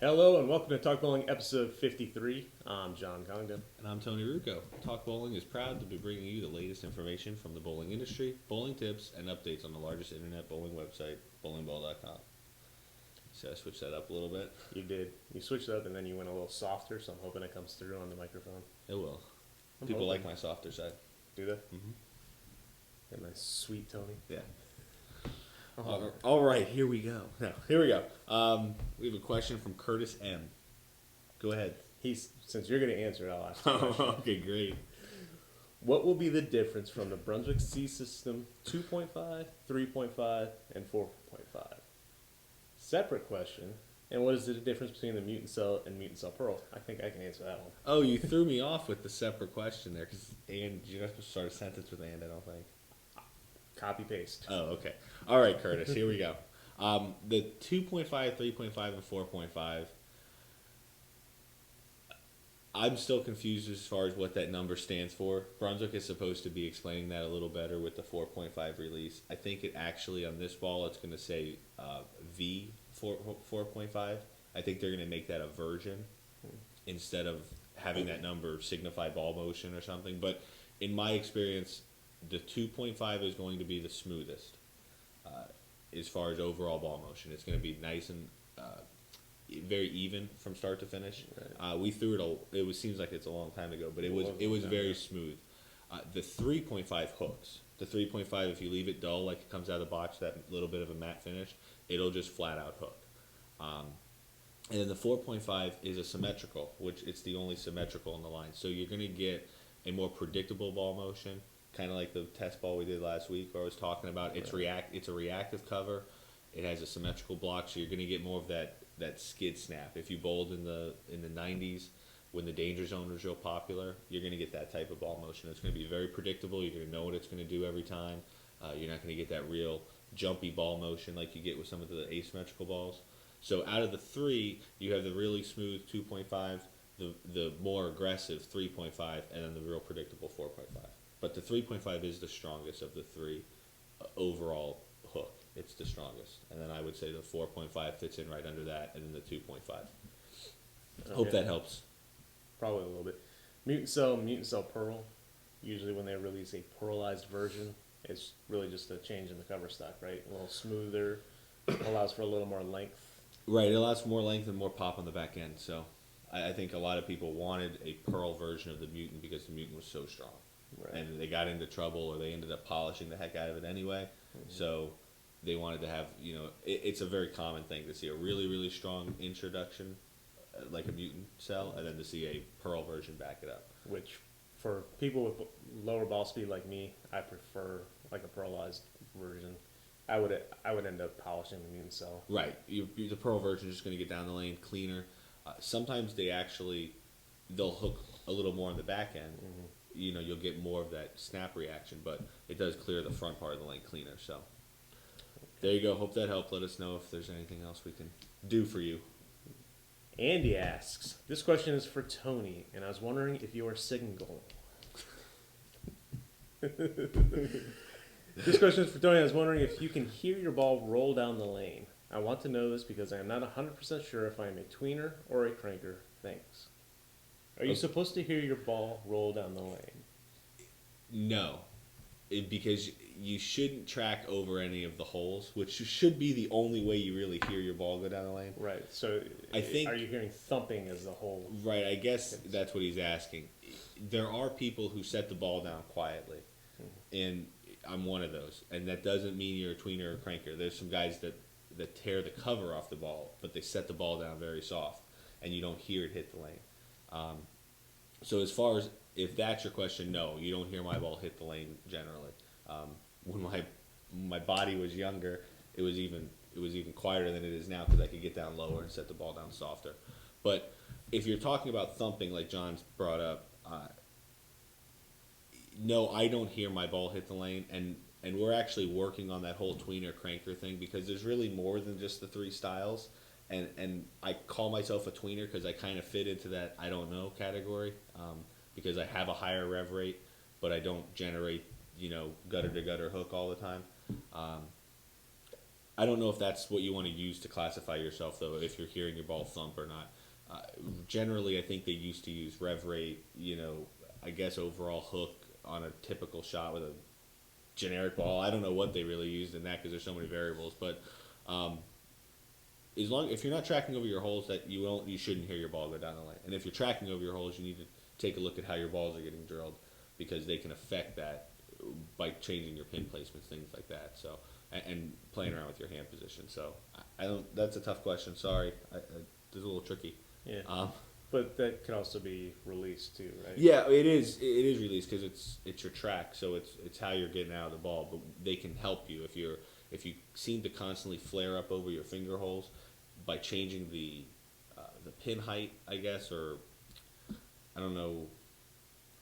Hello and welcome to Talk Bowling episode 53. I'm John Congdon. And I'm Tony Rucco. Talk Bowling is proud to be bringing you the latest information from the bowling industry, bowling tips, and updates on the largest internet bowling website, bowlingballcom. So I switched that up a little bit. You did. You switched up and then you went a little softer, so I'm hoping it comes through on the microphone. It will. I'm People hoping. like my softer side. Do they? Mm-hmm. That nice sweet Tony. Yeah. Oh. All right, here we go. Here we go. We have a question from Curtis M. Go ahead. Since you're going to answer it, I'll ask the question. Okay, great. What will be the difference from the Brunswick C system 2.5, 3.5, and 4.5? Separate question. And what is the difference between the mutant cell and mutant cell pearl? I think I can answer that one. Oh, you threw me off with the separate question there, because you're not supposed to start a sentence with and, I don't think. Copy paste. Oh, okay. All right, Curtis, here we go. The 2.5, 3.5, and 4.5, I'm still confused as far as what that number stands for. Brunswick is supposed to be explaining that a little better with the 4.5 release. I think it actually, on this ball, it's going to say V 4.5. I think they're going to make that a version instead of having that number signify ball motion or something. But in my experience, the 2.5 is going to be the smoothest as far as overall ball motion. It's going to be nice and very even from start to finish. Right. We threw it. It seems like it's a long time ago, but it was very smooth. The 3.5 hooks. The 3.5, if you leave it dull, like it comes out of the box, that little bit of a matte finish, it'll just flat out hook. And then the 4.5 is a symmetrical, which it's the only symmetrical in the line. So you're going to get a more predictable ball motion. Kind of like the test ball we did last week where I was talking about. It's a reactive cover. It has a symmetrical block, so you're going to get more of that skid snap. If you bowled in the 90s when the danger zone was real popular, you're going to get that type of ball motion. It's going to be very predictable. You're going to know what it's going to do every time. You're not going to get that real jumpy ball motion like you get with some of the asymmetrical balls. So out of the three, you have the really smooth 2.5, the more aggressive 3.5, and then the real predictable 4.5. But the 3.5 is the strongest of the three overall hook. It's the strongest. And then I would say the 4.5 fits in right under that, and then the 2.5. Okay. Hope that helps. Probably a little bit. Mutant cell pearl. Usually when they release a pearlized version, it's really just a change in the cover stock, right? A little smoother, allows for a little more length. Right, it allows for more length and more pop on the back end. So I think a lot of people wanted a pearl version of the mutant because the mutant was so strong. Right. And they got into trouble, or they ended up polishing the heck out of it anyway. Mm-hmm. So they wanted to have, it's a very common thing to see a really, really strong introduction, like a mutant cell, and then to see a pearl version back it up. Which, for people with lower ball speed like me, I prefer like a pearlized version. I would end up polishing the mutant cell. Right. The pearl version is just going to get down the lane cleaner. Sometimes they'll hook a little more on the back end. Mm-hmm. You'll get more of that snap reaction, but it does clear the front part of the lane cleaner. So there you go. Hope that helped. Let us know if there's anything else we can do for you. Andy asks, this question is for Tony, and I was wondering if you are single. This question is for Tony. I was wondering if you can hear your ball roll down the lane. I want to know this because I am not 100% sure if I am a tweener or a cranker. Thanks. Are you supposed to hear your ball roll down the lane? No, because you shouldn't track over any of the holes, which should be the only way you really hear your ball go down the lane. Right. So I think, are you hearing thumping as the hole? Right. I guess that's what he's asking. There are people who set the ball down quietly, and I'm one of those. And that doesn't mean you're a tweener or a cranker. There's some guys that tear the cover off the ball, but they set the ball down very soft, and you don't hear it hit the lane. So as far as if that's your question, no, you don't hear my ball hit the lane generally. When my body was younger, it was even quieter than it is now because I could get down lower and set the ball down softer. But if you're talking about thumping, like John's brought up, no, I don't hear my ball hit the lane, and we're actually working on that whole tweener cranker thing because there's really more than just the three styles. And I call myself a tweener because I kind of fit into that I don't know category because I have a higher rev rate, but I don't generate gutter to gutter hook all the time. I don't know if that's what you want to use to classify yourself, though, if you're hearing your ball thump or not. Generally, I think they used to use rev rate, I guess overall hook on a typical shot with a generic ball. I don't know what they really used in that because there's so many variables. But if you're not tracking over your holes, that you shouldn't hear your ball go down the lane. And if you're tracking over your holes, you need to take a look at how your balls are getting drilled because they can affect that by changing your pin placements, things like that. So and playing around with your hand position. So I don't. That's a tough question. Sorry, it's a little tricky. Yeah. But that could also be released too, right? Yeah, it is. It is released because it's your track, so it's how you're getting out of the ball. But they can help you if you seem to constantly flare up over your finger holes by changing the pin height, I guess, or I don't know.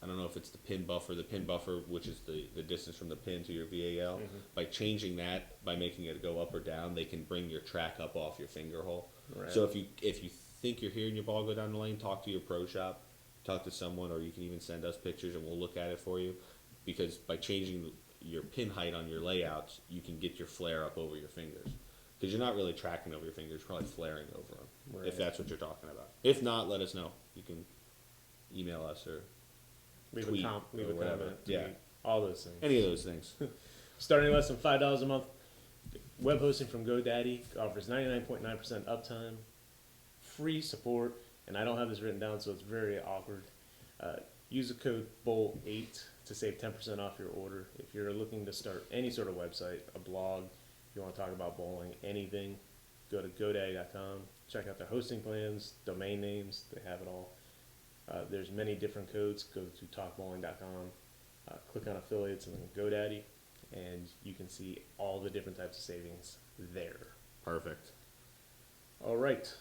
I don't know if it's the pin buffer. The pin buffer, which is the distance from the pin to your VAL, by changing that, by making it go up or down, they can bring your track up off your finger hole. Right. So if you think you're hearing your ball go down the lane, talk to your pro shop, talk to someone, or you can even send us pictures and we'll look at it for you. Because by changing your pin height on your layouts, you can get your flare up over your fingers. Because you're not really tracking over your fingers, you're probably flaring over them, Right. if that's what you're talking about. If not, let us know. You can email us or Leave tweet a or whatever. comment. Yeah. Tweet, all those things. Any of those things. Starting less than $5 a month, web hosting from GoDaddy offers 99.9% uptime, free support, and I don't have this written down, so it's very awkward. Use the code BOWL8 to save 10% off your order. If you're looking to start any sort of website, a blog, you want to talk about bowling, anything, go to GoDaddy.com, check out their hosting plans, domain names, they have it all. There's many different codes. Go to talkbowling.com, click on affiliates and then GoDaddy, and you can see all the different types of savings there. Perfect. All right.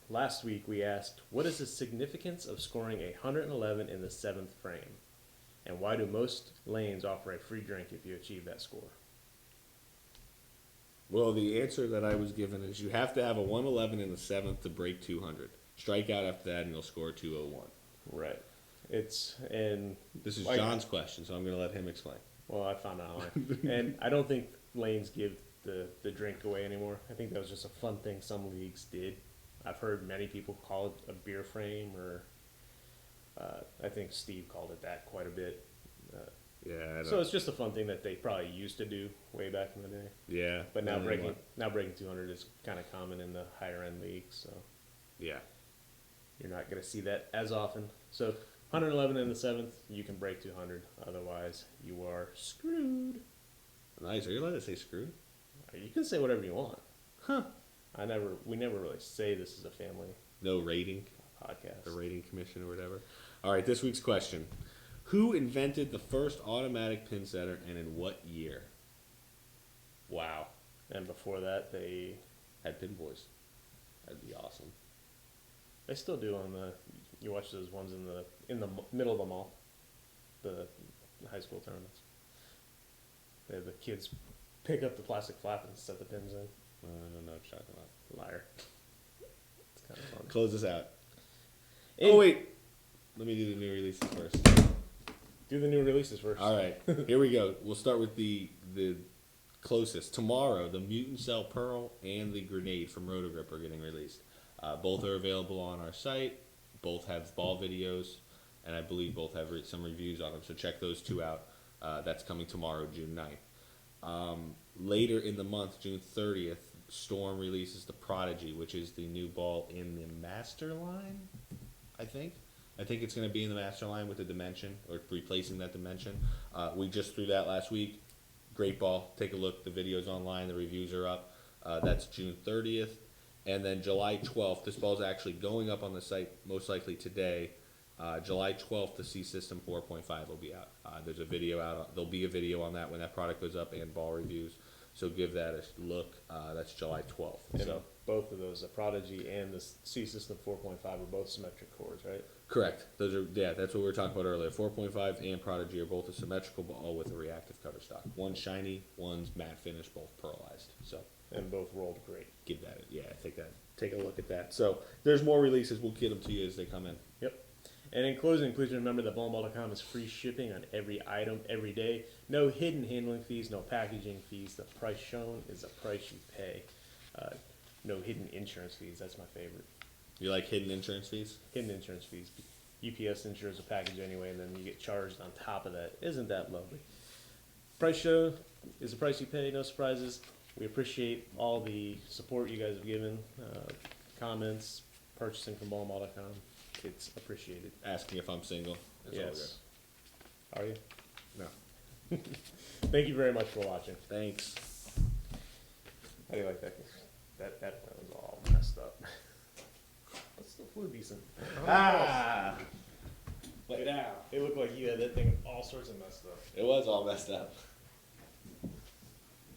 Last week we asked, what is the significance of scoring a 111 in the 7th frame? And why do most lanes offer a free drink if you achieve that score? Well, the answer that I was given is you have to have a 111 in the 7th to break 200. Strike out after that and you'll score 201. Right. This is John's question, so I'm going to let him explain. Well, I found out online. And I don't think lanes give the drink away anymore. I think that was just a fun thing some leagues did. I've heard many people call it a beer frame, or I think Steve called it that quite a bit. Yeah. So it's just a fun thing that they probably used to do way back in the day. Yeah. But now breaking 200 is kind of common in the higher end leagues, so yeah, you're not going to see that as often. So 111 in the 7th, you can break 200. Otherwise, you are screwed. Nice. Are you allowed to say screwed? You can say whatever you want. Huh. We never really say this is a family No rating. podcast. The rating commission or whatever. All right, this week's question. Who invented the first automatic pin setter and in what year? Wow. And before that, they Had pin boys. That'd be awesome. still do on you watch those ones in the middle of the mall, the high school tournaments. The kids pick up the plastic flap and set the pins in. I don't know what you're talking about. Liar. It's kind of fun. Close this out. Oh, wait. Let me do the new releases first. Do the new releases first. All right. Here we go. We'll start with the closest. Tomorrow, the Mutant Cell Pearl and the Grenade from Rotogrip are getting released. Both are available on our site. Both have ball videos, and I believe both have some reviews on them. So check those two out. That's coming tomorrow, June 9th. Later in the month, June 30th, Storm releases the Prodigy, which is the new ball in the Master line, I think. I think it's going to be in the Master line with the Dimension, or replacing that Dimension. We just threw that last week. Great ball. Take a look. The video's online. The reviews are up. That's June 30th. And then July 12th, this ball's actually going up on the site most likely today. July 12th, the C-System 4.5 will be out. There's a video out. There'll be a video on that when that product goes up, and ball reviews. So give that a look. That's July 12th. And so both of those, the Prodigy and the C-System 4.5, are both symmetric cores, right? correct. Those are that's what we were talking about earlier. 4.5 and Prodigy are both a symmetrical ball with a reactive cover stock. One's shiny, one's matte finish, both pearlized. So And both rolled great. give that take a look at that. So there's more releases. We'll get them to you as they come in. Yep. And in closing, please remember that bowlingball.com is free shipping on every item every day. No hidden handling fees, no packaging fees. The price shown is the price you pay. No hidden insurance fees. That's my favorite. You like hidden insurance fees? Hidden insurance fees. UPS insures a package anyway, and then you get charged on top of that. Isn't that lovely? Price show is the price you pay. No surprises. We appreciate all the support you guys have given. Comments, purchasing from bowlingball.com. It's appreciated. Asking if I'm single. It's all Yes. Are you? good. No. Thank you very much for watching. Thanks. How do you like that? That was all messed up. But still flew decent. Ah! But now. It looked like you had that thing all sorts of messed up. It was all messed up.